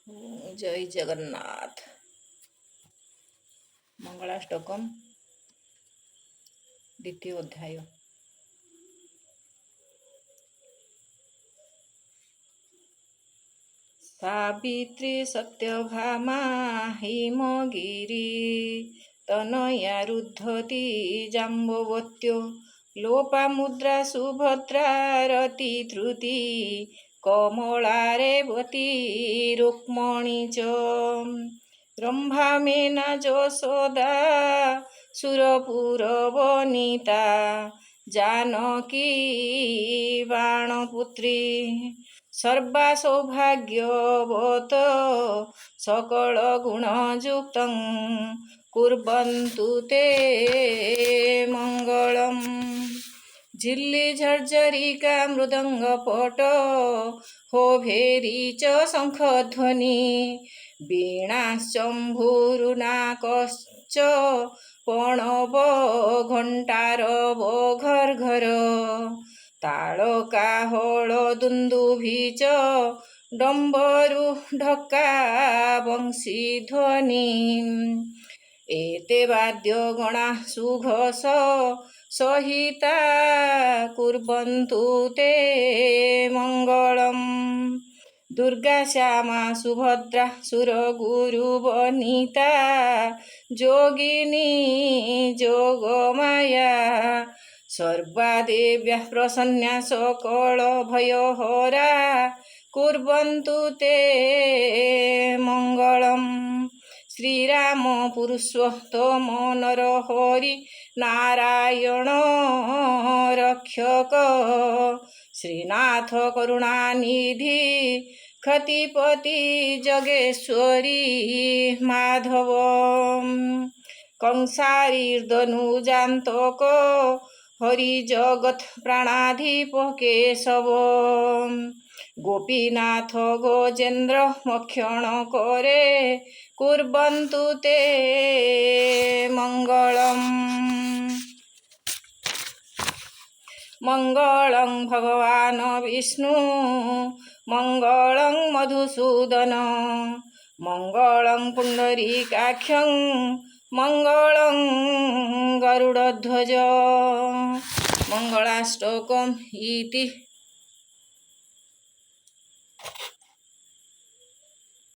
जय जगन्नाथ। मंगलाष्टकम द्वितीय अध्याय। सावित्री सत्यभामा हिमगिरी तनया रुद्धति जाम्बवत्यो लोपामुद्रा सुभद्रा रति धृति कमला रेवती रुक्मणी च रंभामेना जशोदा सुरपुरवनिता जानकी बाणपुत्री सर्वा सौभाग्यवत सकल गुणयुक्त कुर्वन्तु ते मंगलम्। झिल्ली झर्झरिका मृदंगपट होभेरी च शंखध्वनि वीणाश्चम्भुरुनाकश्च पणव घंटारव घर घर ताड़का हल दुंदुभि च डम्बरु ढक्का बंशी ध्वनि एते वाद्यगणा सुघोष सहिता कुर्वन्तु ते मंगलम्। दुर्गा श्यामा सुभद्रा सुरगुरुवनिता जोगिनी जोगमाया सर्वा देव्या प्रसन्ना सकल भयहरा कुर्वन्तु ते मंगलम्। श्रीराम पुरुषोत्तम नरहरि नारायण रक्षक श्रीनाथ करुणानिधि खतिपति जगेश्वरी माधव कंसारीर्दनुजान्तक हरि जगत प्राणाधिप केशव गोपीनाथ गोजेन्द्र मक्षण करे कुर्वन्तु ते मंगलम्। मंगलं भगवान विष्णु मंगलं मधुसूदन मंगलं पुंडरीकाक्षं मंगलं गरुडध्वज। मंगलाष्टकम् इति